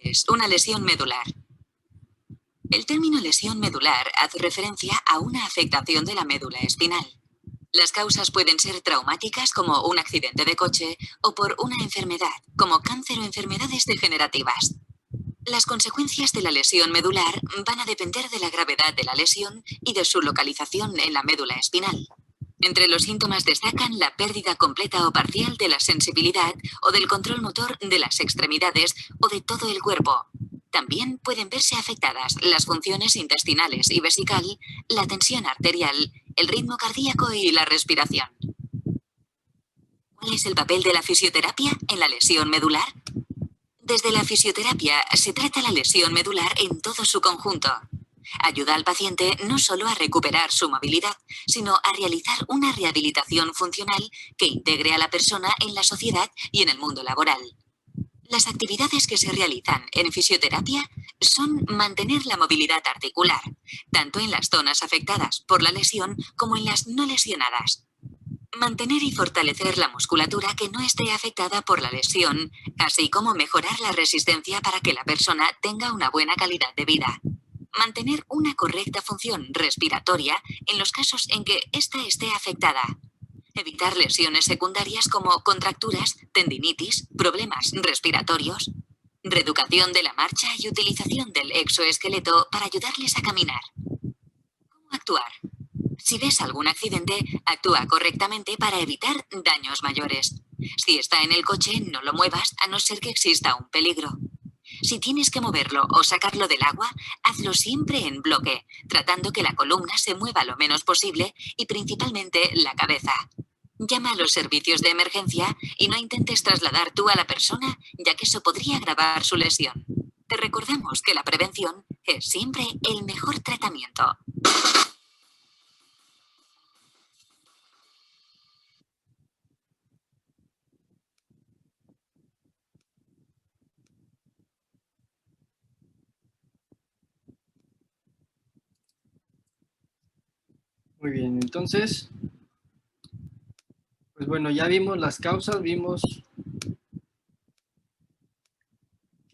Es una lesión medular. El término lesión medular hace referencia a una afectación de la médula espinal. Las causas pueden ser traumáticas, como un accidente de coche, o por una enfermedad, como cáncer o enfermedades degenerativas. Las consecuencias de la lesión medular van a depender de la gravedad de la lesión y de su localización en la médula espinal. Entre los síntomas destacan la pérdida completa o parcial de la sensibilidad o del control motor de las extremidades o de todo el cuerpo. También pueden verse afectadas las funciones intestinales y vesical, la tensión arterial, el ritmo cardíaco y la respiración. ¿Cuál es el papel de la fisioterapia en la lesión medular? Desde la fisioterapia se trata la lesión medular en todo su conjunto. Ayuda al paciente no solo a recuperar su movilidad, sino a realizar una rehabilitación funcional que integre a la persona en la sociedad y en el mundo laboral. Las actividades que se realizan en fisioterapia son mantener la movilidad articular, tanto en las zonas afectadas por la lesión como en las no lesionadas. Mantener y fortalecer la musculatura que no esté afectada por la lesión, así como mejorar la resistencia para que la persona tenga una buena calidad de vida. Mantener una correcta función respiratoria en los casos en que ésta esté afectada. Evitar lesiones secundarias como contracturas, tendinitis, problemas respiratorios. Reeducación de la marcha y utilización del exoesqueleto para ayudarles a caminar. ¿Cómo actuar? Si ves algún accidente, actúa correctamente para evitar daños mayores. Si está en el coche, no lo muevas a no ser que exista un peligro. Si tienes que moverlo o sacarlo del agua, hazlo siempre en bloque, tratando que la columna se mueva lo menos posible y principalmente la cabeza. Llama a los servicios de emergencia y no intentes trasladar tú a la persona, ya que eso podría agravar su lesión. Te recordamos que la prevención es siempre el mejor tratamiento. Muy bien, entonces, pues bueno, ya vimos las causas, vimos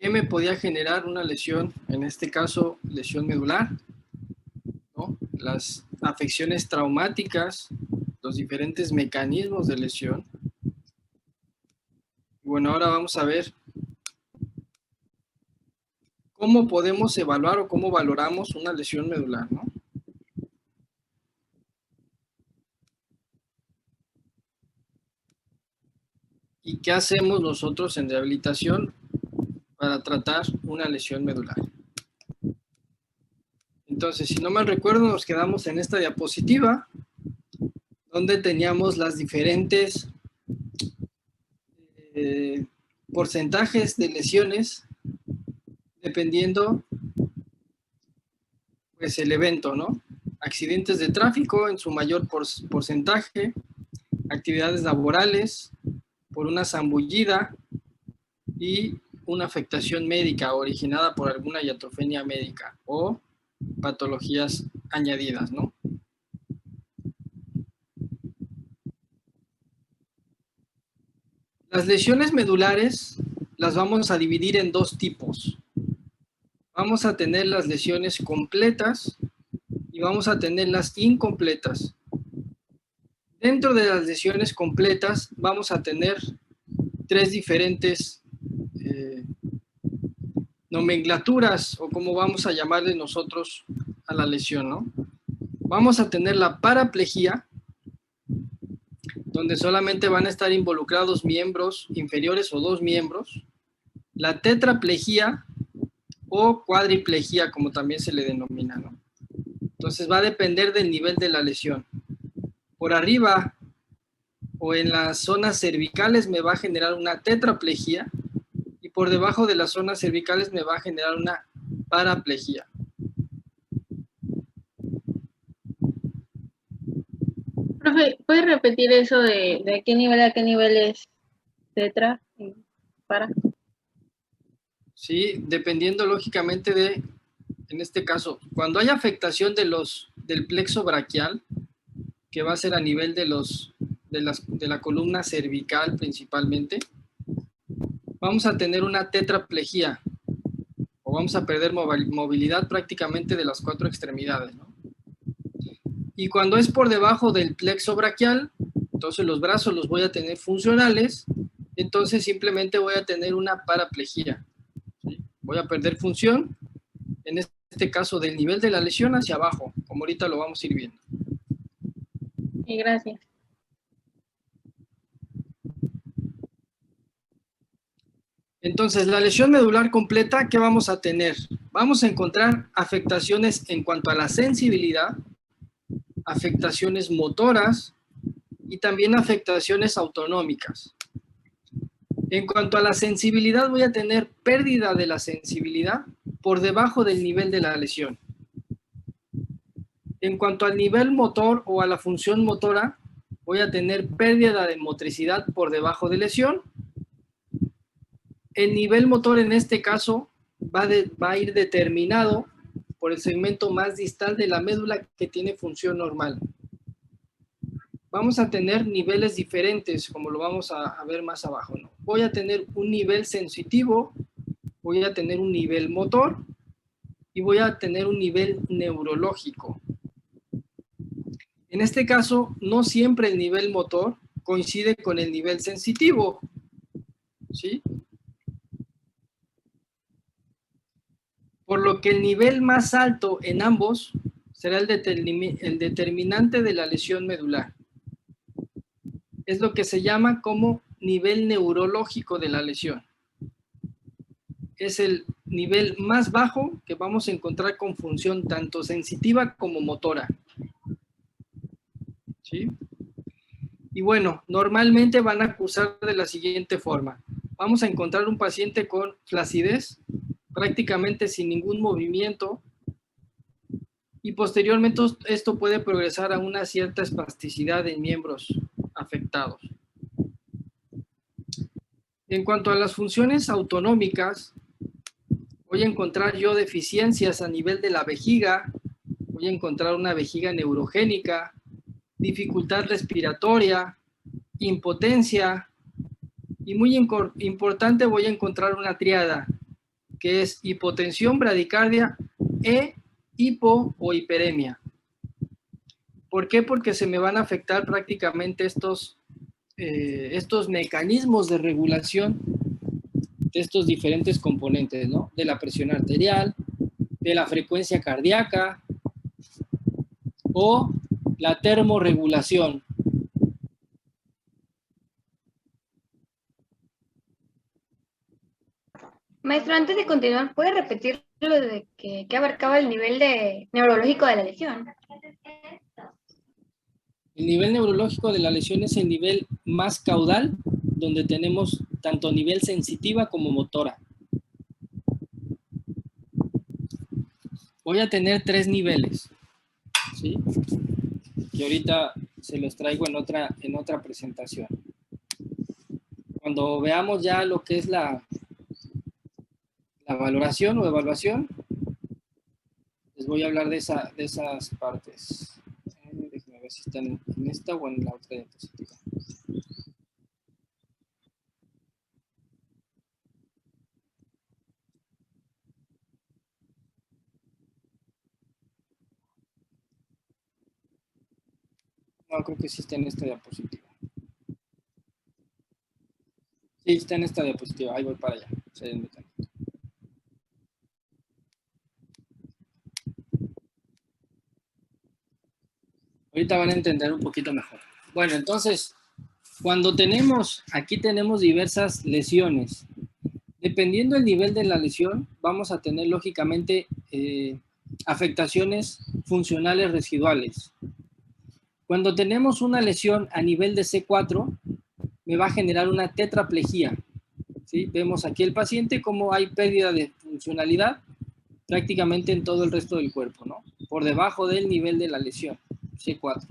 qué me podía generar una lesión, en este caso, lesión medular, ¿no? Las afecciones traumáticas, los diferentes mecanismos de lesión. Bueno, ahora vamos a ver cómo podemos evaluar o cómo valoramos una lesión medular, ¿no? ¿Y qué hacemos nosotros en rehabilitación para tratar una lesión medular? Entonces, si no mal recuerdo, nos quedamos en esta diapositiva donde teníamos las diferentes porcentajes de lesiones dependiendo pues el evento, ¿no? Accidentes de tráfico en su mayor porcentaje, actividades laborales por una zambullida y una afectación médica originada por alguna iatrogenia médica o patologías añadidas, ¿no? Las lesiones medulares las vamos a dividir en dos tipos. Vamos a tener las lesiones completas y vamos a tener las incompletas. Dentro de las lesiones completas vamos a tener tres diferentes nomenclaturas o como vamos a llamarle nosotros a la lesión, ¿no? Vamos a tener la paraplegia, donde solamente van a estar involucrados miembros inferiores o dos miembros, la tetraplegia o cuadriplegia, como también se le denomina, ¿no? Entonces va a depender del nivel de la lesión. Por arriba o en las zonas cervicales me va a generar una tetraplegia y por debajo de las zonas cervicales me va a generar una paraplegia. Profe, ¿puedes repetir eso de qué nivel a qué nivel es tetra y para? Sí, dependiendo lógicamente de, en este caso, cuando hay afectación del plexo braquial, que va a ser a nivel de la columna cervical principalmente, vamos a tener una tetraplegia. o vamos a perder movilidad prácticamente de las 4 extremidades, ¿no? Y cuando es por debajo del plexo braquial, entonces los brazos los voy a tener funcionales, entonces simplemente voy a tener una paraplejía, ¿sí? Voy a perder función, en este caso del nivel de la lesión hacia abajo, como ahorita lo vamos a ir viendo. Sí, gracias. Entonces, la lesión medular completa, ¿qué vamos a tener? Vamos a encontrar afectaciones en cuanto a la sensibilidad, afectaciones motoras y también afectaciones autonómicas. En cuanto a la sensibilidad, voy a tener pérdida de la sensibilidad por debajo del nivel de la lesión. En cuanto al nivel motor o a la función motora, voy a tener pérdida de motricidad por debajo de lesión. El nivel motor en este caso va a ir determinado por el segmento más distal de la médula que tiene función normal. Vamos a tener niveles diferentes, como lo vamos a ver más abajo, ¿no? Voy a tener un nivel sensitivo, voy a tener un nivel motor y voy a tener un nivel neurológico. En este caso, no siempre el nivel motor coincide con el nivel sensitivo, ¿sí? Por lo que el nivel más alto en ambos será el determinante de la lesión medular. Es lo que se llama como nivel neurológico de la lesión. Es el nivel más bajo que vamos a encontrar con función tanto sensitiva como motora, ¿sí? Y bueno, normalmente van a cursar de la siguiente forma. Vamos a encontrar un paciente con flacidez, prácticamente sin ningún movimiento, y posteriormente esto puede progresar a una cierta espasticidad en miembros afectados. En cuanto a las funciones autonómicas, voy a encontrar yo deficiencias a nivel de la vejiga, voy a encontrar una vejiga neurogénica, dificultad respiratoria, impotencia, y muy importante voy a encontrar una triada, que es hipotensión, bradicardia e hipo o hiperemia. ¿Por qué? Porque se me van a afectar prácticamente estos mecanismos de regulación de estos diferentes componentes, ¿no? De la presión arterial, de la frecuencia cardíaca o la termorregulación. Maestro, antes de continuar, ¿puede repetir lo de que abarcaba el nivel neurológico de la lesión? El nivel neurológico de la lesión es el nivel más caudal, donde tenemos tanto nivel sensitiva como motora. Voy a tener 3 niveles, ¿sí? Y ahorita se los traigo en otra presentación. Cuando veamos ya lo que es la valoración o evaluación, les voy a hablar de esas partes. Déjenme ver si están en esta o en la otra diapositiva. No, creo que sí está en esta diapositiva. Sí, está en esta diapositiva. Ahí voy para allá. Ahorita van a entender un poquito mejor. Bueno, entonces, cuando aquí tenemos diversas lesiones. Dependiendo del nivel de la lesión, vamos a tener lógicamente afectaciones funcionales residuales. Cuando tenemos una lesión a nivel de C4, me va a generar una tetraplejía, ¿sí? Vemos aquí el paciente como hay pérdida de funcionalidad prácticamente en todo el resto del cuerpo, ¿no? Por debajo del nivel de la lesión, C4.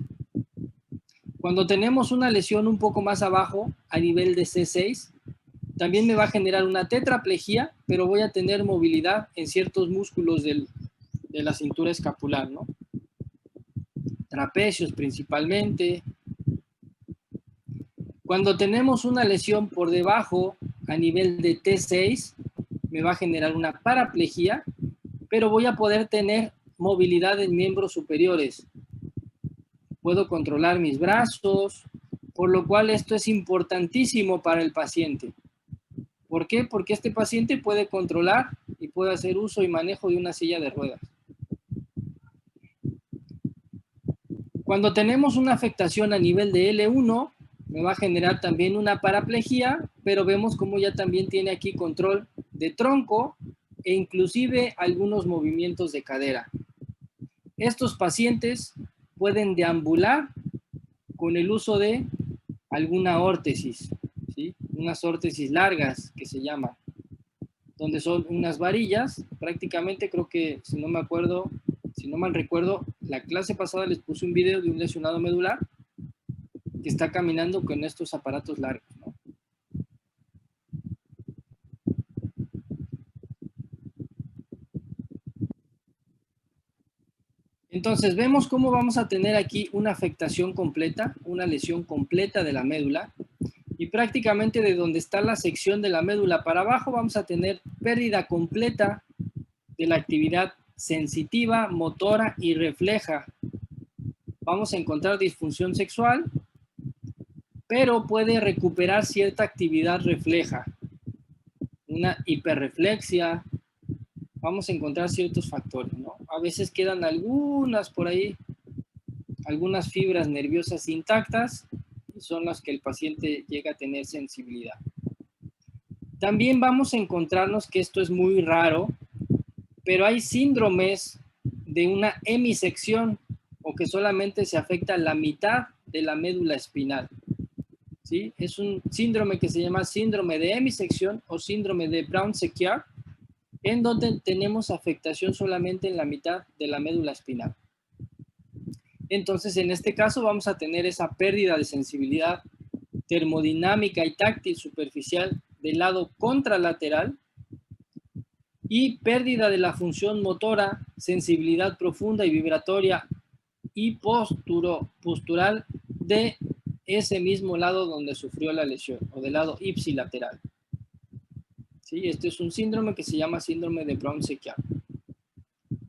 Cuando tenemos una lesión un poco más abajo, a nivel de C6, también me va a generar una tetraplejía, pero voy a tener movilidad en ciertos músculos de la cintura escapular, ¿no? Trapecios principalmente. Cuando tenemos una lesión por debajo, a nivel de T6, me va a generar una paraplegia, pero voy a poder tener movilidad en miembros superiores. Puedo controlar mis brazos, por lo cual esto es importantísimo para el paciente. ¿Por qué? Porque este paciente puede controlar y puede hacer uso y manejo de una silla de ruedas. Cuando tenemos una afectación a nivel de L1, me va a generar también una paraplegia, pero vemos como ya también tiene aquí control de tronco e inclusive algunos movimientos de cadera. Estos pacientes pueden deambular con el uso de alguna órtesis, ¿sí? Unas órtesis largas que se llaman, donde son unas varillas, prácticamente creo que, si no mal recuerdo, la clase pasada les puse un video de un lesionado medular que está caminando con estos aparatos largos, ¿no? Entonces, vemos cómo vamos a tener aquí una afectación completa, una lesión completa de la médula, y prácticamente de donde está la sección de la médula para abajo vamos a tener pérdida completa de la actividad sensitiva, motora y refleja. Vamos a encontrar disfunción sexual, pero puede recuperar cierta actividad refleja, una hiperreflexia. Vamos a encontrar ciertos factores, ¿no? A veces quedan algunas por ahí, algunas fibras nerviosas intactas, y son las que el paciente llega a tener sensibilidad. También vamos a encontrarnos que esto es muy raro, pero hay síndromes de una hemisección o que solamente se afecta la mitad de la médula espinal, ¿sí? Es un síndrome que se llama síndrome de hemisección o síndrome de Brown-Séquard, en donde tenemos afectación solamente en la mitad de la médula espinal. Entonces, en este caso vamos a tener esa pérdida de sensibilidad termodinámica y táctil superficial del lado contralateral y pérdida de la función motora, sensibilidad profunda y vibratoria y postural de ese mismo lado donde sufrió la lesión, o del lado ipsilateral. ¿Sí? Este es un síndrome que se llama síndrome de Brown-Séquard,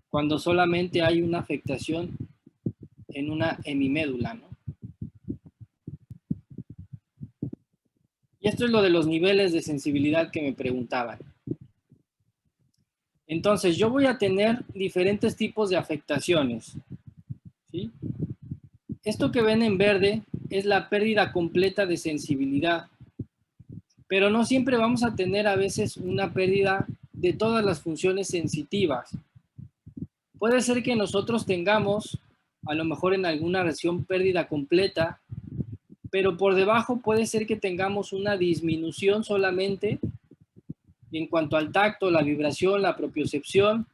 cuando solamente hay una afectación en una hemimédula, ¿no? Y esto es lo de los niveles de sensibilidad que me preguntaban. Entonces, yo voy a tener diferentes tipos de afectaciones, ¿sí? Esto que ven en verde es la pérdida completa de sensibilidad, pero no siempre vamos a tener a veces una pérdida de todas las funciones sensitivas. Puede ser que nosotros tengamos, a lo mejor en alguna región, pérdida completa, pero por debajo puede ser que tengamos una disminución solamente en cuanto al tacto, la vibración, la propiocepción,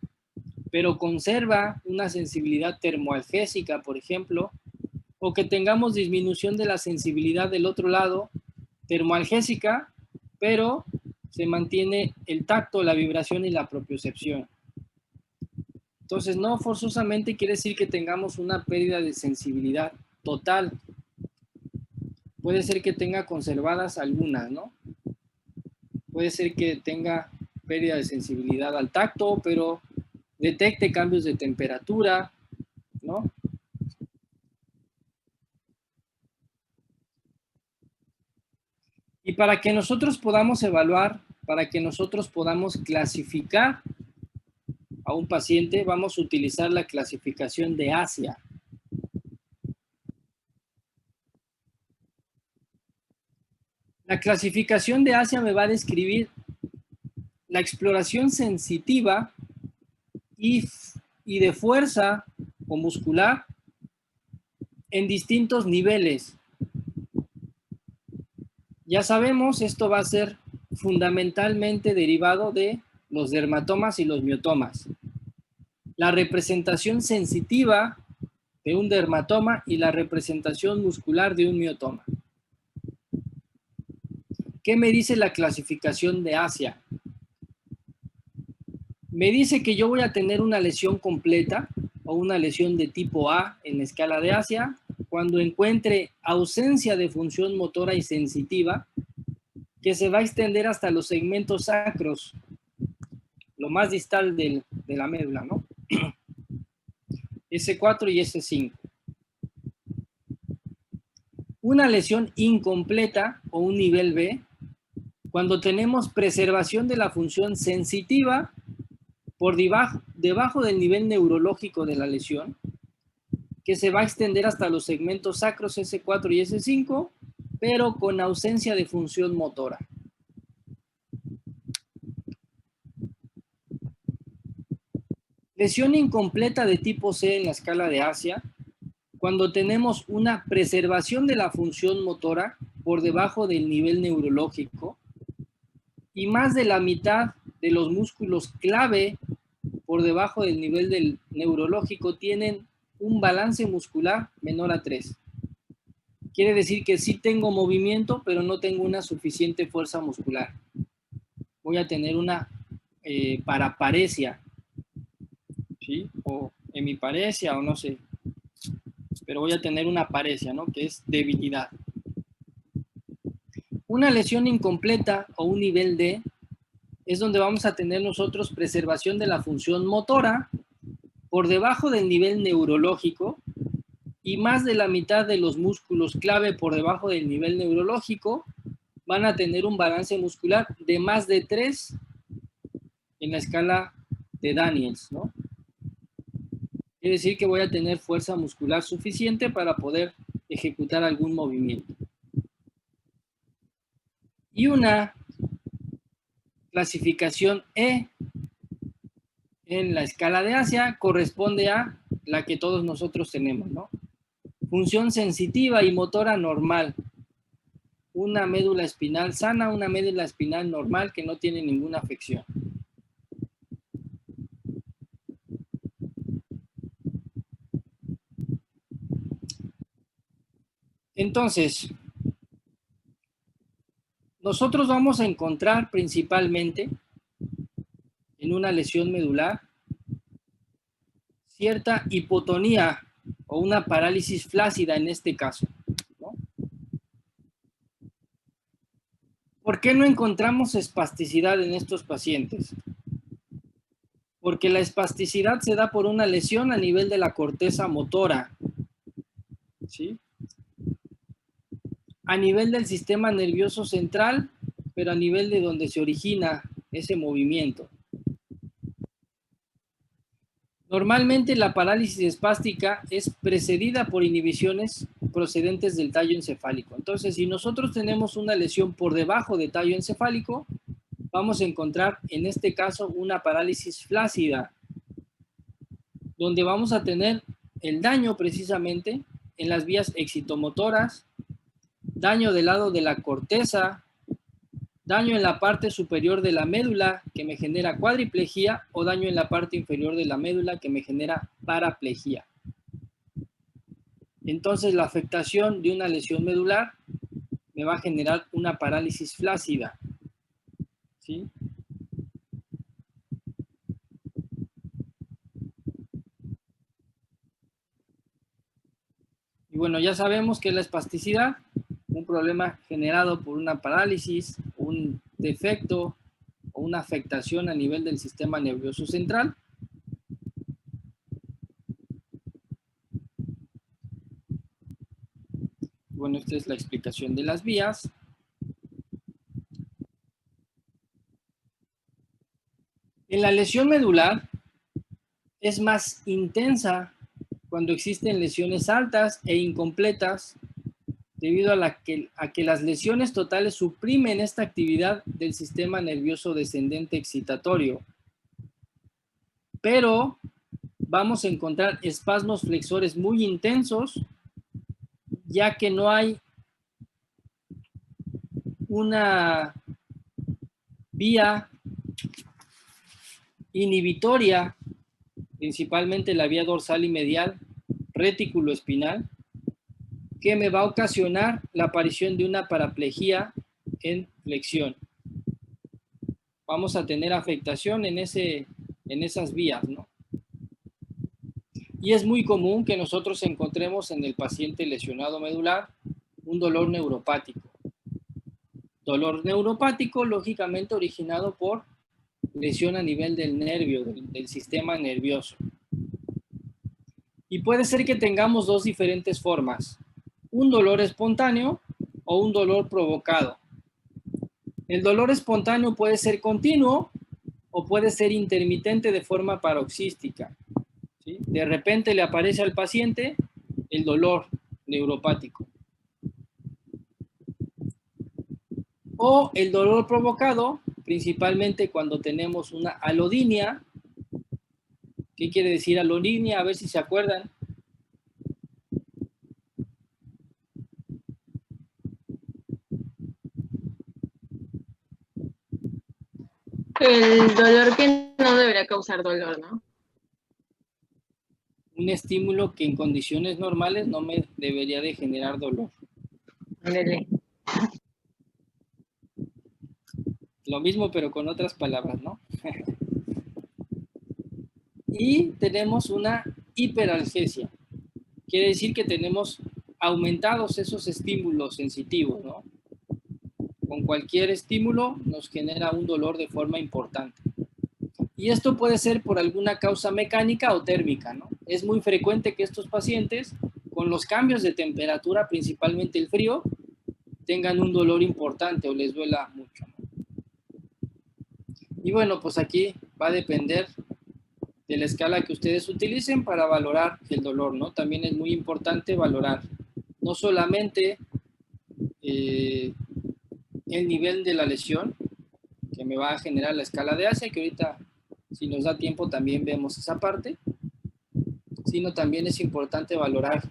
pero conserva una sensibilidad termoalgésica, por ejemplo, o que tengamos disminución de la sensibilidad del otro lado, termoalgésica, pero se mantiene el tacto, la vibración y la propiocepción. Entonces, no forzosamente quiere decir que tengamos una pérdida de sensibilidad total. Puede ser que tenga conservadas algunas, ¿no? Puede ser que tenga pérdida de sensibilidad al tacto, pero detecte cambios de temperatura, ¿no? Y para que nosotros podamos evaluar, para que nosotros podamos clasificar a un paciente, vamos a utilizar la clasificación de Asia. La clasificación de Asia me va a describir la exploración sensitiva y de fuerza o muscular en distintos niveles. Ya sabemos, esto va a ser fundamentalmente derivado de los dermatomas y los miotomas. La representación sensitiva de un dermatoma y la representación muscular de un miotoma. ¿Qué me dice la clasificación de Asia? Me dice que yo voy a tener una lesión completa o una lesión de tipo A en la escala de Asia cuando encuentre ausencia de función motora y sensitiva que se va a extender hasta los segmentos sacros. lo más distal de la médula, ¿no? S4 y S5. Una lesión incompleta o un nivel B, cuando tenemos preservación de la función sensitiva por debajo del nivel neurológico de la lesión, que se va a extender hasta los segmentos sacros S4 y S5, pero con ausencia de función motora. Lesión incompleta de tipo C en la escala de Asia, cuando tenemos una preservación de la función motora por debajo del nivel neurológico y más de la mitad de los músculos clave por debajo del nivel del neurológico tienen un balance muscular menor a 3. Quiere decir que sí tengo movimiento, pero no tengo una suficiente fuerza muscular. Voy a tener una paraparesia, ¿sí? O hemiparesia, o no sé. Pero voy a tener una paresia, ¿no? Que es debilidad. Una lesión incompleta o un nivel D es donde vamos a tener nosotros preservación de la función motora por debajo del nivel neurológico y más de la mitad de los músculos clave por debajo del nivel neurológico van a tener un balance muscular de más de 3 en la escala de Daniels, ¿no? Quiere decir que voy a tener fuerza muscular suficiente para poder ejecutar algún movimiento. Y una clasificación E en la escala de Asia corresponde a la que todos nosotros tenemos, ¿no? Función sensitiva y motora normal. Una médula espinal sana, una médula espinal normal que no tiene ninguna afección. Entonces, nosotros vamos a encontrar principalmente en una lesión medular cierta hipotonía o una parálisis flácida en este caso, ¿no? ¿Por qué no encontramos espasticidad en estos pacientes? Porque la espasticidad se da por una lesión a nivel de la corteza motora, ¿sí? A nivel del sistema nervioso central, pero a nivel de donde se origina ese movimiento. Normalmente la parálisis espástica es precedida por inhibiciones procedentes del tallo encefálico. Entonces, si nosotros tenemos una lesión por debajo del tallo encefálico, vamos a encontrar en este caso una parálisis flácida, donde vamos a tener el daño precisamente en las vías excitomotoras, daño del lado de la corteza, daño en la parte superior de la médula que me genera cuadriplejía o daño en la parte inferior de la médula que me genera paraplejía. Entonces la afectación de una lesión medular me va a generar una parálisis flácida, ¿sí? Y bueno, ya sabemos que la espasticidad, un problema generado por una parálisis, un defecto o una afectación a nivel del sistema nervioso central. Bueno, esta es la explicación de las vías. En la lesión medular es más intensa cuando existen lesiones altas e incompletas debido a que las lesiones totales suprimen esta actividad del sistema nervioso descendente excitatorio. Pero vamos a encontrar espasmos flexores muy intensos, ya que no hay una vía inhibitoria, principalmente la vía dorsal y medial, retículo espinal, que me va a ocasionar la aparición de una paraplejía en flexión. Vamos a tener afectación en esas vías, ¿no? Y es muy común que nosotros encontremos en el paciente lesionado medular un dolor neuropático. Dolor neuropático, lógicamente, originado por lesión a nivel del nervio, del sistema nervioso. Y puede ser que tengamos dos diferentes formas, un dolor espontáneo o un dolor provocado. El dolor espontáneo puede ser continuo o puede ser intermitente de forma paroxística, ¿sí? De repente le aparece al paciente el dolor neuropático. O el dolor provocado, principalmente cuando tenemos una alodinia. ¿Qué quiere decir alodinia? A ver si se acuerdan. El dolor que no debería causar dolor, ¿no? Un estímulo que en condiciones normales no me debería de generar dolor. Ándele. Lo mismo, pero con otras palabras, ¿no? Y tenemos una hiperalgesia. Quiere decir que tenemos aumentados esos estímulos sensitivos, ¿no? Con cualquier estímulo nos genera un dolor de forma importante. Y esto puede ser por alguna causa mecánica o térmica, ¿no? Es muy frecuente que estos pacientes, con los cambios de temperatura, principalmente el frío, tengan un dolor importante o les duela mucho, ¿no? Y bueno, pues aquí va a depender de la escala que ustedes utilicen para valorar el dolor, ¿no? También es muy importante valorar no solamente el nivel de la lesión que me va a generar la escala de Asia, que ahorita, si nos da tiempo, también vemos esa parte, sino también es importante valorar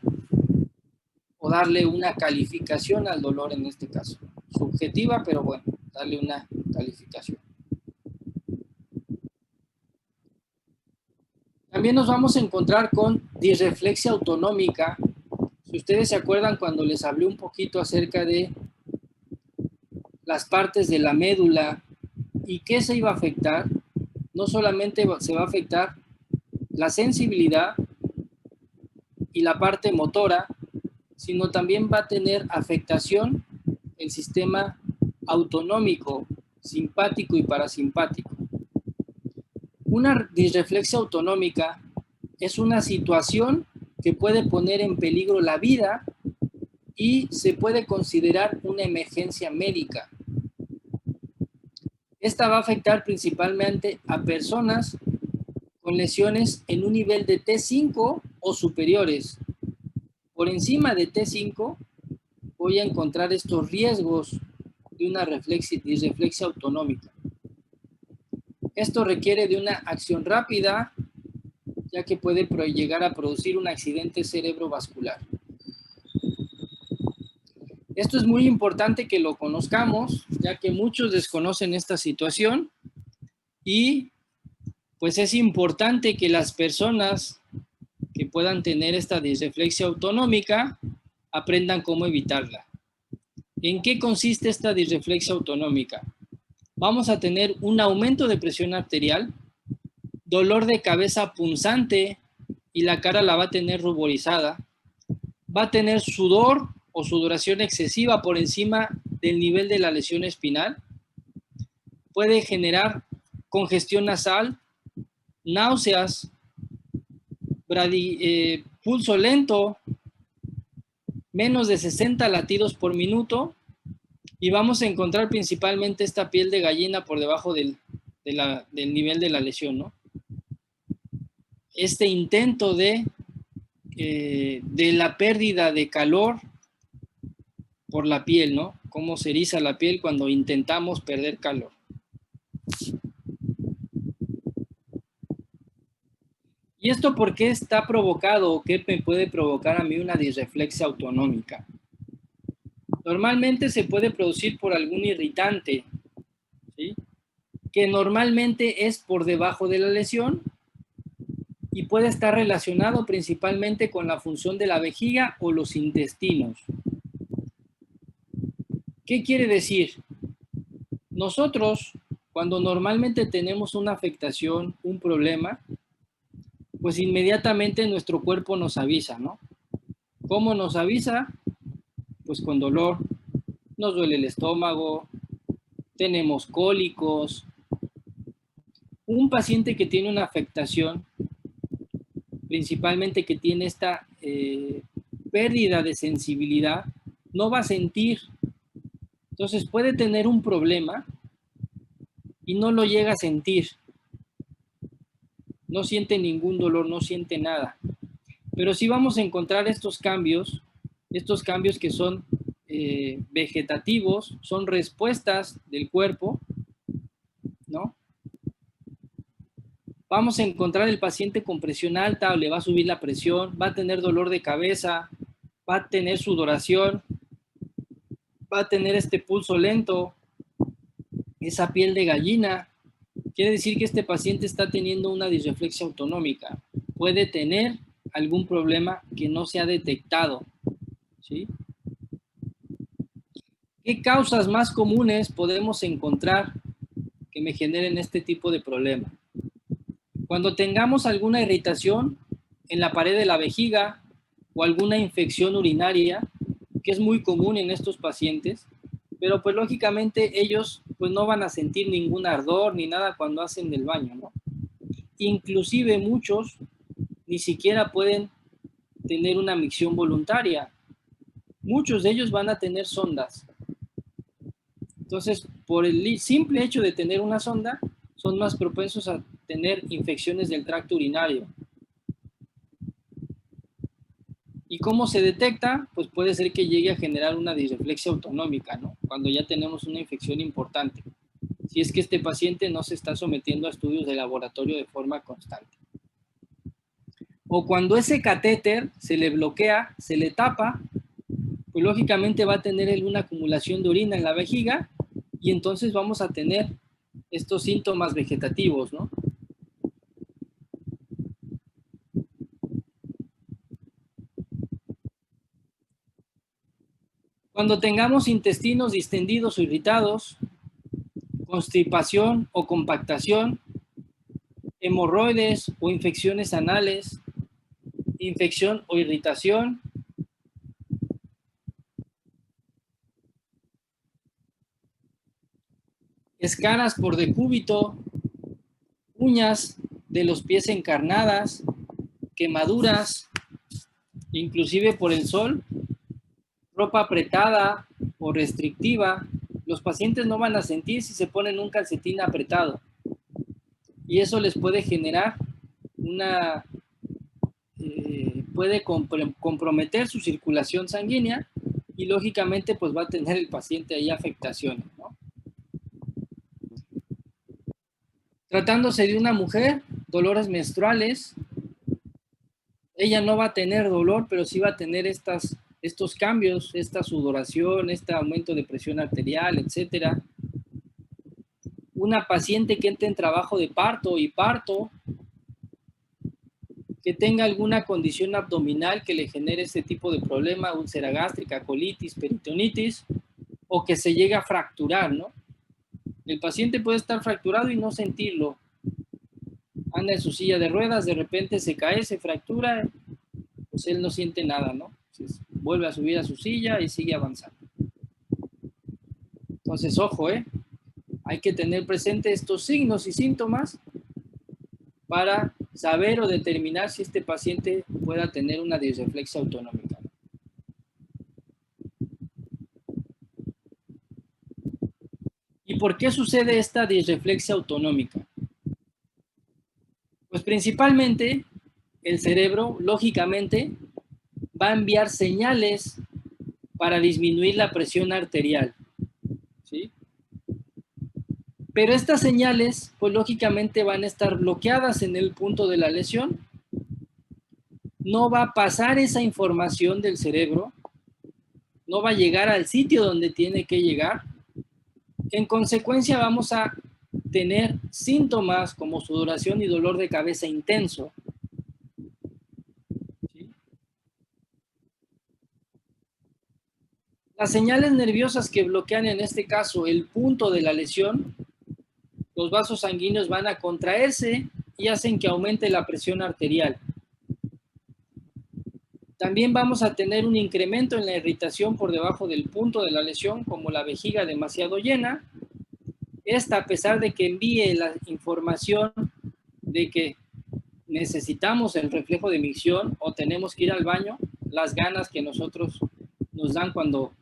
o darle una calificación al dolor en este caso. Subjetiva, pero bueno, darle una calificación. También nos vamos a encontrar con disreflexia autonómica. Si ustedes se acuerdan cuando les hablé un poquito acerca de las partes de la médula y qué se iba a afectar, no solamente se va a afectar la sensibilidad y la parte motora, sino también va a tener afectación el sistema autonómico, simpático y parasimpático. Una disreflexia autonómica es una situación que puede poner en peligro la vida y se puede considerar una emergencia médica. Esta va a afectar principalmente a personas con lesiones en un nivel de T5 o superiores. Por encima de T5 voy a encontrar estos riesgos de una disreflexia autonómica. Esto requiere de una acción rápida, ya que puede llegar a producir un accidente cerebrovascular. Esto es muy importante que lo conozcamos, ya que muchos desconocen esta situación y pues es importante que las personas que puedan tener esta disreflexia autonómica aprendan cómo evitarla. ¿En qué consiste esta disreflexia autonómica? Vamos a tener un aumento de presión arterial, dolor de cabeza punzante y la cara la va a tener ruborizada, va a tener sudor o sudoración excesiva por encima del nivel de la lesión espinal, puede generar congestión nasal, náuseas, pulso lento, menos de 60 latidos por minuto, y vamos a encontrar principalmente esta piel de gallina por debajo del nivel de la lesión, ¿no? Este intento de la pérdida de calor por la piel, ¿no? Cómo se eriza la piel cuando intentamos perder calor. ¿Y esto por qué está provocado o qué me puede provocar a mí una disreflexia autonómica? Normalmente se puede producir por algún irritante, ¿sí? Que normalmente es por debajo de la lesión y puede estar relacionado principalmente con la función de la vejiga o los intestinos. ¿Qué quiere decir? Nosotros, cuando normalmente tenemos una afectación, un problema, pues inmediatamente nuestro cuerpo nos avisa, ¿no? ¿Cómo nos avisa? Pues con dolor, nos duele el estómago, tenemos cólicos, Un paciente que tiene una afectación, principalmente que tiene esta pérdida de sensibilidad, no va a sentir. Entonces puede tener un problema y no lo llega a sentir. No siente ningún dolor, no siente nada. Pero sí vamos a encontrar estos cambios que son vegetativos, son respuestas del cuerpo, ¿no? Vamos a encontrar el paciente con presión alta o le va a subir la presión, va a tener dolor de cabeza, va a tener sudoración, va a tener este pulso lento, esa piel de gallina. Quiere decir que este paciente está teniendo una disreflexia autonómica. Puede tener algún problema que no se ha detectado, ¿sí? ¿Qué causas más comunes podemos encontrar que me generen este tipo de problema? Cuando tengamos alguna irritación en la pared de la vejiga o alguna infección urinaria, que es muy común en estos pacientes, pero pues lógicamente ellos pues no van a sentir ningún ardor ni nada cuando hacen del baño, ¿no? Inclusive muchos ni siquiera pueden tener una micción voluntaria. Muchos de ellos van a tener sondas. Entonces, por el simple hecho de tener una sonda, son más propensos a tener infecciones del tracto urinario. ¿Y cómo se detecta? Pues puede ser que llegue a generar una disreflexia autonómica, ¿no? Cuando ya tenemos una infección importante. Si es que este paciente no se está sometiendo a estudios de laboratorio de forma constante. O cuando ese catéter se le bloquea, se le tapa, pues lógicamente va a tener una acumulación de orina en la vejiga y entonces vamos a tener estos síntomas vegetativos, ¿no? Cuando tengamos intestinos distendidos o irritados, constipación o compactación, hemorroides o infecciones anales, infección o irritación, escaras por decúbito, uñas de los pies encarnadas, quemaduras, inclusive por el sol, ropa apretada o restrictiva. Los pacientes no van a sentir si se ponen un calcetín apretado y eso les puede generar puede comprometer su circulación sanguínea y lógicamente pues va a tener el paciente ahí afectaciones, ¿no? Tratándose de una mujer, dolores menstruales, ella no va a tener dolor, pero sí va a tener estos cambios, esta sudoración, este aumento de presión arterial, etcétera. Una paciente que entre en trabajo de parto y parto, que tenga alguna condición abdominal que le genere este tipo de problema, úlcera gástrica, colitis, peritonitis, o que se llegue a fracturar, ¿no? El paciente puede estar fracturado y no sentirlo. Anda en su silla de ruedas, de repente se cae, se fractura, pues él no siente nada, ¿no? Entonces, vuelve a subir a su silla y sigue avanzando. Entonces, ojo, hay que tener presente estos signos y síntomas para saber o determinar si este paciente pueda tener una disreflexia autonómica. ¿Y por qué sucede esta disreflexia autonómica? Pues principalmente el cerebro, lógicamente, va a enviar señales para disminuir la presión arterial, ¿sí? Pero estas señales, pues lógicamente van a estar bloqueadas en el punto de la lesión. No va a pasar esa información del cerebro, no va a llegar al sitio donde tiene que llegar. En consecuencia, vamos a tener síntomas como sudoración y dolor de cabeza intenso. ¿Sí? Las señales nerviosas que bloquean en este caso el punto de la lesión, los vasos sanguíneos van a contraerse y hacen que aumente la presión arterial. También vamos a tener un incremento en la irritación por debajo del punto de la lesión, como la vejiga demasiado llena, Esta, a pesar de que envíe la información de que necesitamos el reflejo de micción o tenemos que ir al baño, las ganas que nosotros nos dan cuando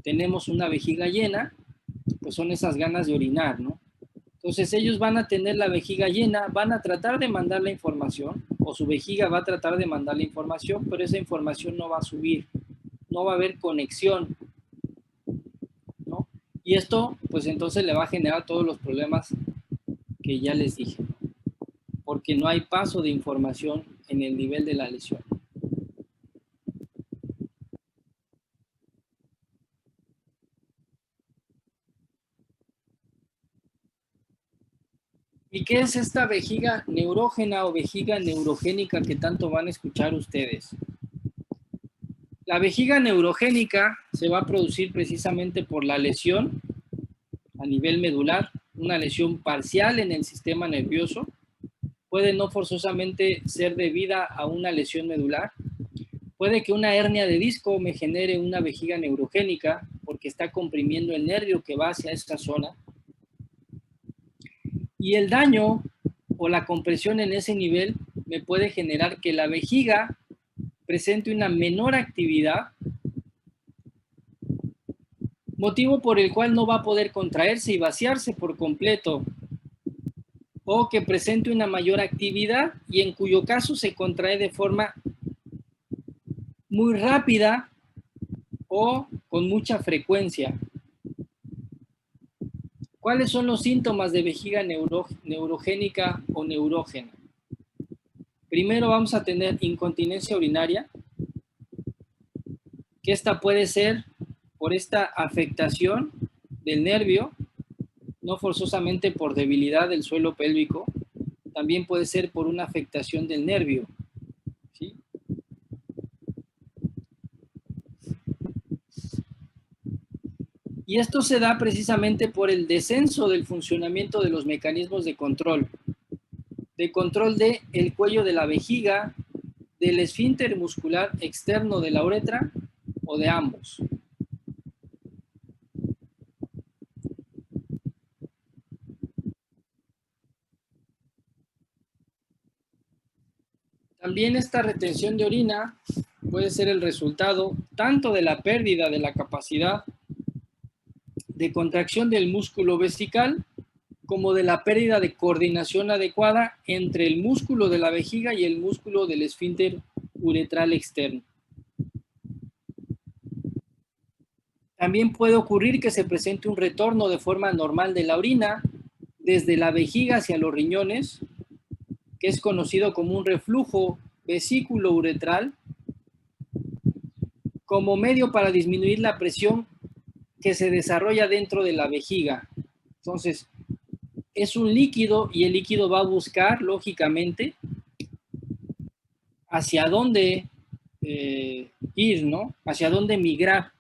tenemos una vejiga llena, pues son esas ganas de orinar, ¿no? Entonces ellos van a tener la vejiga llena, van a tratar de mandar la información, o su vejiga va a tratar de mandar la información, pero esa información no va a subir, no va a haber conexión, ¿no? Y esto, pues entonces le va a generar todos los problemas que ya les dije, porque no hay paso de información en el nivel de la lesión. ¿Y qué es esta vejiga neurógena o vejiga neurogénica que tanto van a escuchar ustedes? La vejiga neurogénica se va a producir precisamente por la lesión a nivel medular, una lesión parcial en el sistema nervioso. Puede no forzosamente ser debida a una lesión medular. Puede que una hernia de disco me genere una vejiga neurogénica porque está comprimiendo el nervio que va hacia esta zona. Y el daño o la compresión en ese nivel me puede generar que la vejiga presente una menor actividad, motivo por el cual no va a poder contraerse y vaciarse por completo, o que presente una mayor actividad y en cuyo caso se contrae de forma muy rápida o con mucha frecuencia. ¿Cuáles son los síntomas de vejiga neurogénica o neurógena? Primero vamos a tener incontinencia urinaria, que esta puede ser por esta afectación del nervio, no forzosamente por debilidad del suelo pélvico, también puede ser por una afectación del nervio, ¿sí? Y esto se da precisamente por el descenso del funcionamiento de los mecanismos de control del cuello de la vejiga, del esfínter muscular externo de la uretra o de ambos. También esta retención de orina puede ser el resultado tanto de la pérdida de la capacidad de contracción del músculo vesical como de la pérdida de coordinación adecuada entre el músculo de la vejiga y el músculo del esfínter uretral externo. También puede ocurrir que se presente un retorno de forma normal de la orina desde la vejiga hacia los riñones, que es conocido como un reflujo vesículo-uretral, como medio para disminuir la presión que se desarrolla dentro de la vejiga. Entonces, es un líquido y el líquido va a buscar, lógicamente, hacia dónde ir, ¿no? Hacia dónde migrar.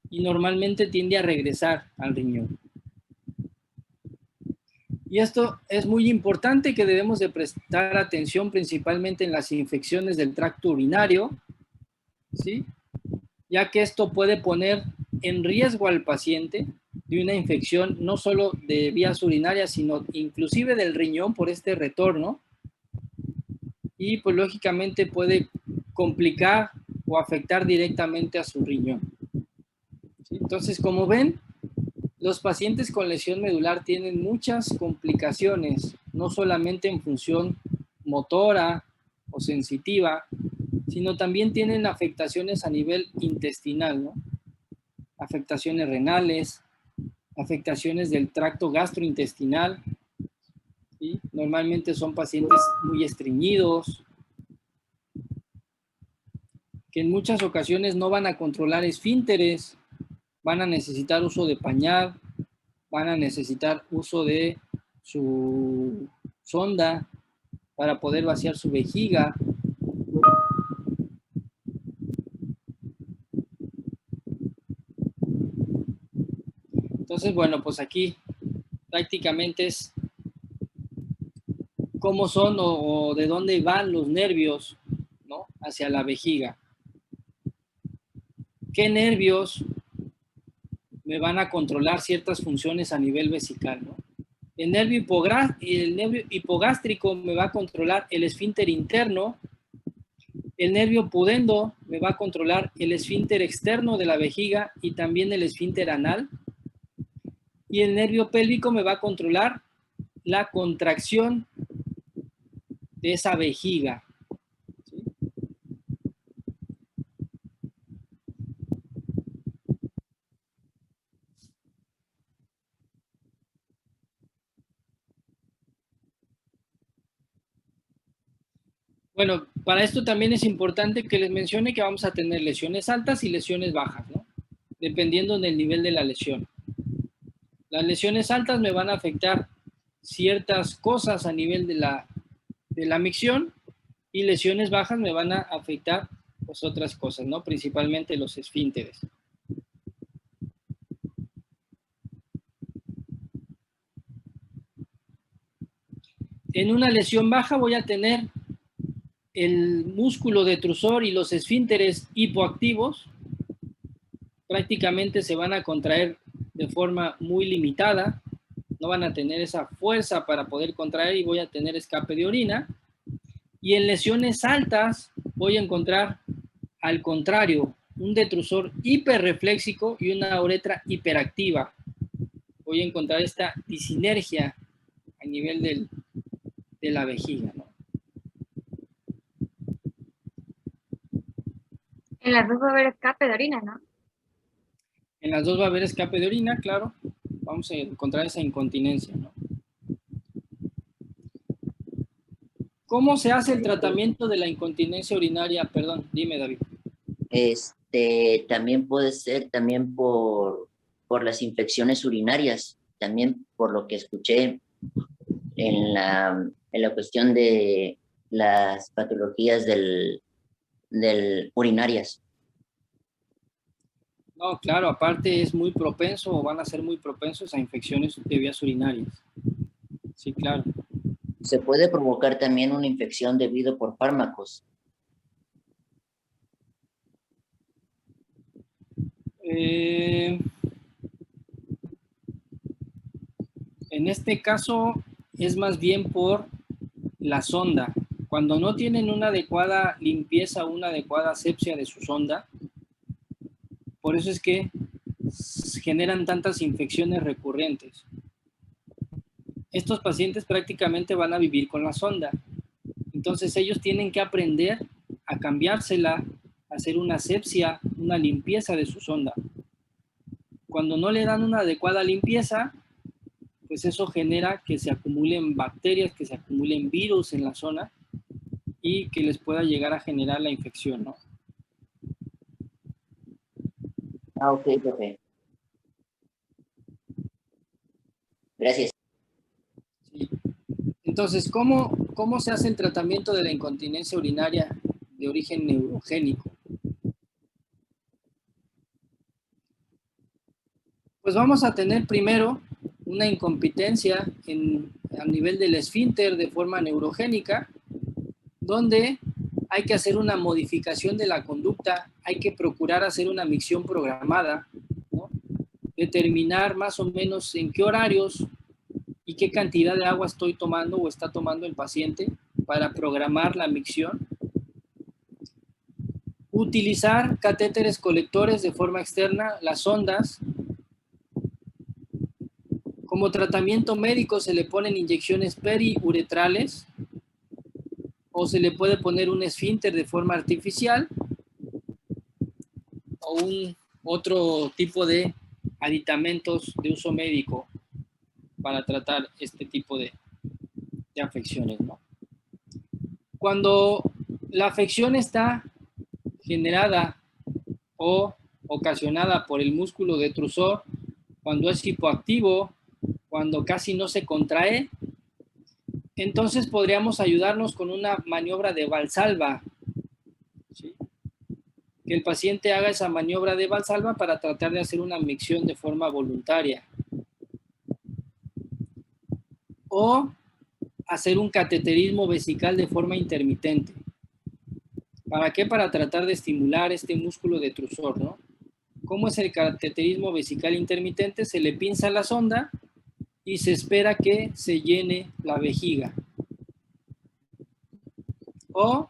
Y normalmente tiende a regresar al riñón. Y esto es muy importante que debemos de prestar atención principalmente en las infecciones del tracto urinario, ¿sí? Ya que esto puede poner en riesgo al paciente de una infección no solo de vías urinarias, sino inclusive del riñón por este retorno. Y pues lógicamente puede complicar o afectar directamente a su riñón. ¿Sí? Entonces, como ven, los pacientes con lesión medular tienen muchas complicaciones, no solamente en función motora o sensitiva, sino también tienen afectaciones a nivel intestinal, ¿no? Afectaciones renales, afectaciones del tracto gastrointestinal, ¿sí? Normalmente son pacientes muy estreñidos, que en muchas ocasiones no van a controlar esfínteres, van a necesitar uso de pañal, van a necesitar uso de su sonda para poder vaciar su vejiga. Entonces, bueno, pues aquí prácticamente es cómo son o de dónde van los nervios, ¿no? Hacia la vejiga. ¿Qué nervios me van a controlar ciertas funciones a nivel vesical, ¿no? El nervio hipogástrico me va a controlar el esfínter interno. El nervio pudendo me va a controlar el esfínter externo de la vejiga y también el esfínter anal. Y el nervio pélvico me va a controlar la contracción de esa vejiga. ¿Sí? Bueno, para esto también es importante que les mencione que vamos a tener lesiones altas y lesiones bajas, ¿no? Dependiendo del nivel de la lesión. Las lesiones altas me van a afectar ciertas cosas a nivel de la micción y lesiones bajas me van a afectar pues, otras cosas, ¿no? Principalmente los esfínteres. En una lesión baja voy a tener el músculo detrusor y los esfínteres hipoactivos. Prácticamente se van a contraer de forma muy limitada. No van a tener esa fuerza para poder contraer y voy a tener escape de orina. Y en lesiones altas voy a encontrar, al contrario, un detrusor hiperrefléxico y una uretra hiperactiva. Voy a encontrar esta disinergia a nivel de la vejiga, ¿no? En las dos va a haber escape de orina, ¿no? En las dos va a haber escape de orina, claro. Vamos a encontrar esa incontinencia, ¿no? ¿Cómo se hace el tratamiento de la incontinencia urinaria? Perdón, dime, David. También puede ser también por las infecciones urinarias, también por lo que escuché en la cuestión de las patologías del urinarias. No, claro, aparte es muy propenso o van a ser muy propensos a infecciones de vías urinarias. Sí, claro. Se puede provocar también una infección debido por fármacos. En este caso es más bien por la sonda. Cuando no tienen una adecuada limpieza, una adecuada asepsia de su sonda, por eso es que generan tantas infecciones recurrentes. Estos pacientes prácticamente van a vivir con la sonda. Entonces ellos tienen que aprender a cambiársela, a hacer una asepsia, una limpieza de su sonda. Cuando no le dan una adecuada limpieza, pues eso genera que se acumulen bacterias, que se acumulen virus en la zona y que les pueda llegar a generar la infección, ¿no? Ah, ok, profe. Gracias. Sí. Entonces, ¿cómo se hace el tratamiento de la incontinencia urinaria de origen neurogénico? Pues vamos a tener primero una incompetencia a nivel del esfínter de forma neurogénica, donde hay que hacer una modificación de la conducta, hay que procurar hacer una micción programada, ¿no? Determinar más o menos en qué horarios y qué cantidad de agua estoy tomando o está tomando el paciente para programar la micción. Utilizar catéteres colectores de forma externa, las sondas. Como tratamiento médico se le ponen inyecciones periuretrales o se le puede poner un esfínter de forma artificial o otro tipo de aditamentos de uso médico para tratar este tipo de afecciones, ¿no? Cuando la afección está generada o ocasionada por el músculo detrusor, cuando es hipoactivo, cuando casi no se contrae, entonces podríamos ayudarnos con una maniobra de Valsalva, ¿sí? Que el paciente haga esa maniobra de Valsalva para tratar de hacer una micción de forma voluntaria. O hacer un cateterismo vesical de forma intermitente. ¿Para qué? Para tratar de estimular este músculo detrusor, ¿no? ¿Cómo es el cateterismo vesical intermitente? Se le pinza la sonda y se espera que se llene la vejiga. O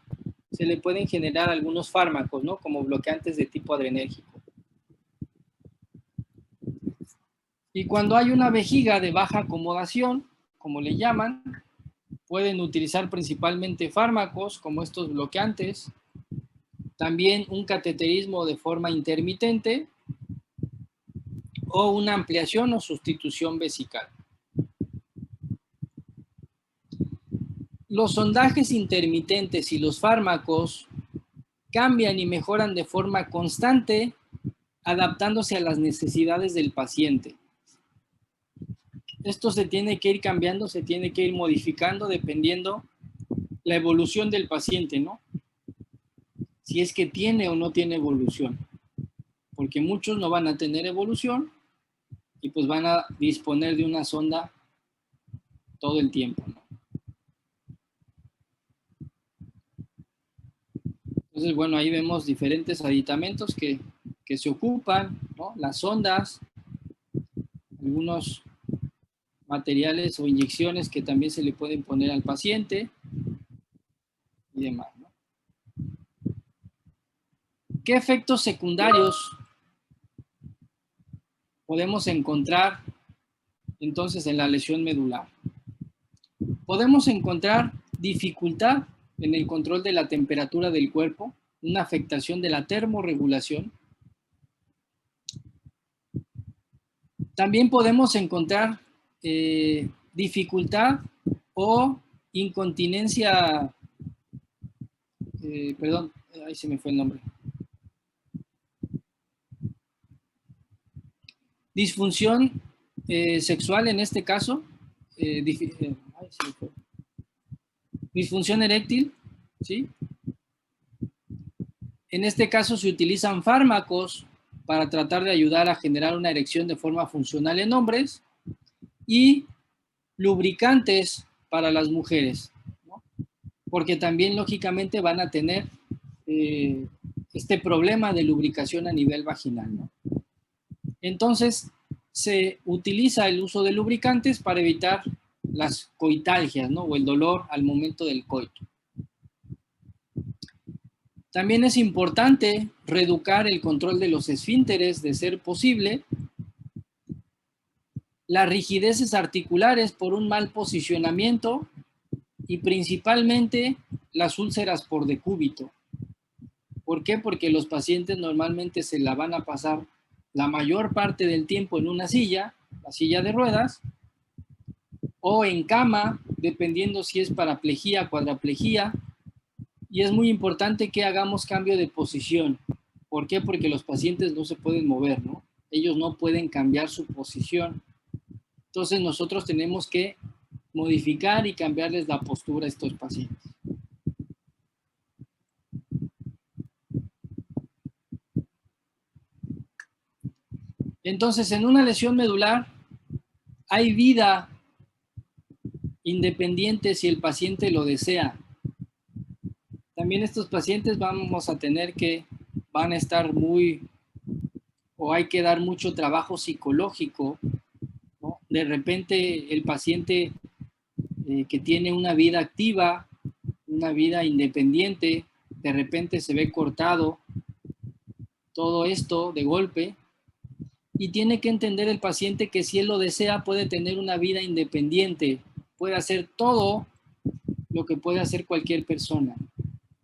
se le pueden generar algunos fármacos, ¿no? Como bloqueantes de tipo adrenérgico. Y cuando hay una vejiga de baja acomodación, como le llaman, pueden utilizar principalmente fármacos como estos bloqueantes, también un cateterismo de forma intermitente o una ampliación o sustitución vesical. Los sondajes intermitentes y los fármacos cambian y mejoran de forma constante, adaptándose a las necesidades del paciente. Esto se tiene que ir cambiando, se tiene que ir modificando dependiendo la evolución del paciente, ¿no? Si es que tiene o no tiene evolución. Porque muchos no van a tener evolución y pues van a disponer de una sonda todo el tiempo, ¿no? Entonces, bueno, ahí vemos diferentes aditamentos que se ocupan, ¿no? Las sondas, algunos materiales o inyecciones que también se le pueden poner al paciente y demás, ¿no? ¿Qué efectos secundarios podemos encontrar entonces en la lesión medular? Podemos encontrar dificultad en el control de la temperatura del cuerpo, una afectación de la termorregulación. También podemos encontrar dificultad o incontinencia, perdón, ahí se me fue el nombre. Disfunción sexual en este caso, disfunción eréctil, ¿sí? En este caso se utilizan fármacos para tratar de ayudar a generar una erección de forma funcional en hombres y lubricantes para las mujeres, ¿no? Porque también lógicamente van a tener este problema de lubricación a nivel vaginal, ¿no? Entonces se utiliza el uso de lubricantes para evitar las coitalgias, ¿no? O el dolor al momento del coito. También es importante reeducar el control de los esfínteres de ser posible, las rigideces articulares por un mal posicionamiento y principalmente las úlceras por decúbito. ¿Por qué? Porque los pacientes normalmente se la van a pasar la mayor parte del tiempo en una silla, la silla de ruedas, o en cama, dependiendo si es paraplegia, cuadraplegia, y es muy importante que hagamos cambio de posición. ¿Por qué? Porque los pacientes no se pueden mover, ¿no? Ellos no pueden cambiar su posición. Entonces nosotros tenemos que modificar y cambiarles la postura a estos pacientes. Entonces, en una lesión medular hay vida independiente si el paciente lo desea. También estos pacientes vamos a tener que, van a estar o hay que dar mucho trabajo psicológico, ¿no? De repente el paciente que tiene una vida activa, una vida independiente, de repente se ve cortado todo esto de golpe y tiene que entender el paciente que si él lo desea puede tener una vida independiente, puede hacer todo lo que puede hacer cualquier persona,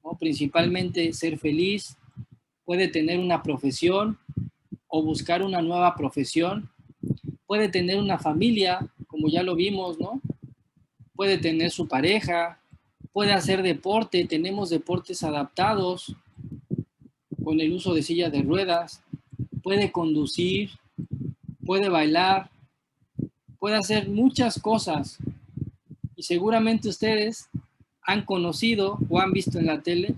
¿no? Principalmente ser feliz, puede tener una profesión o buscar una nueva profesión, puede tener una familia, como ya lo vimos, ¿no? Puede tener su pareja, puede hacer deporte, tenemos deportes adaptados con el uso de silla de ruedas, puede conducir, puede bailar, puede hacer muchas cosas. Y seguramente ustedes han conocido o han visto en la tele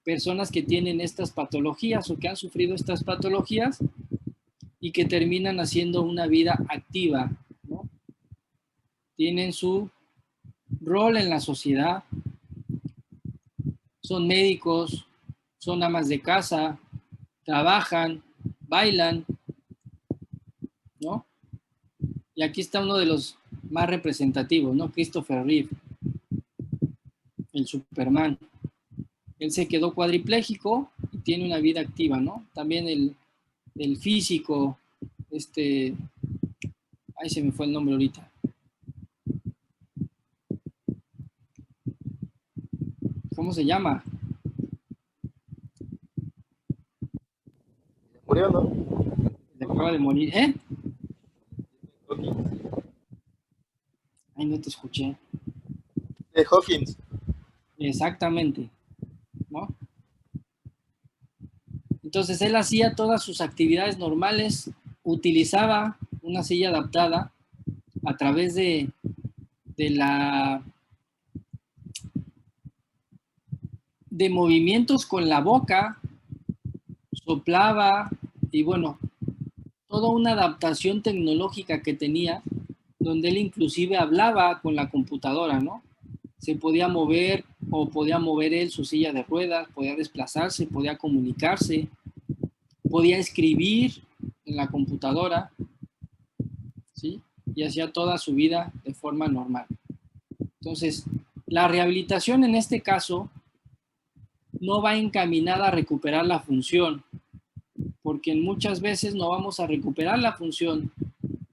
personas que tienen estas patologías o que han sufrido estas patologías y que terminan haciendo una vida activa, ¿no? Tienen su rol en la sociedad, son médicos, son amas de casa, trabajan, bailan, ¿no? Y aquí está uno de los más representativos, ¿no? Christopher Reeve, el Superman. Él se quedó cuadripléjico y tiene una vida activa, ¿no? También el físico, ahí se me fue el nombre ahorita. ¿Cómo se llama? Murió, ¿no? Se acaba de morir. ¿Eh? Hawkins. Ay, no te escuché. Hawkins. Exactamente, ¿no? Entonces él hacía todas sus actividades normales, utilizaba una silla adaptada a través de movimientos con la boca, soplaba y bueno, toda una adaptación tecnológica que tenía, donde él inclusive hablaba con la computadora, ¿no? Se podía mover o podía mover él su silla de ruedas, podía desplazarse, podía comunicarse, podía escribir en la computadora, ¿sí? Y hacía toda su vida de forma normal. Entonces, la rehabilitación en este caso no va encaminada a recuperar la función, porque muchas veces no vamos a recuperar la función,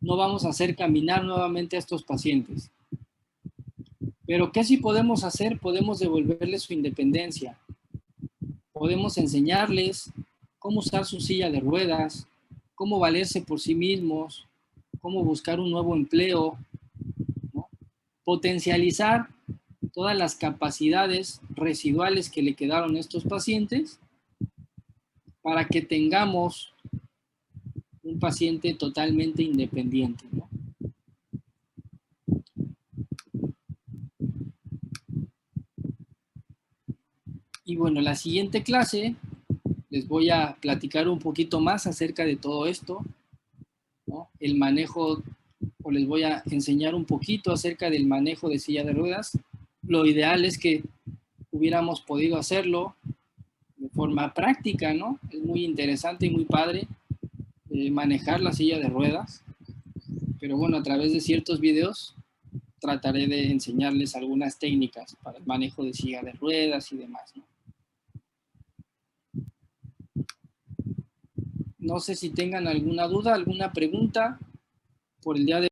no vamos a hacer caminar nuevamente a estos pacientes. Pero ¿qué sí podemos hacer? Podemos devolverles su independencia. Podemos enseñarles cómo usar su silla de ruedas, cómo valerse por sí mismos, cómo buscar un nuevo empleo, ¿no? Potencializar todas las capacidades residuales que le quedaron a estos pacientes para que tengamos un paciente totalmente independiente, ¿no? Y bueno, la siguiente clase les voy a platicar un poquito más acerca de todo esto, ¿no? El manejo, o les voy a enseñar un poquito acerca del manejo de silla de ruedas. Lo ideal es que hubiéramos podido hacerlo de forma práctica, ¿no? Es muy interesante y muy padre manejar la silla de ruedas, pero bueno, a través de ciertos videos trataré de enseñarles algunas técnicas para el manejo de silla de ruedas y demás, ¿no? No sé si tengan alguna duda, alguna pregunta por el día de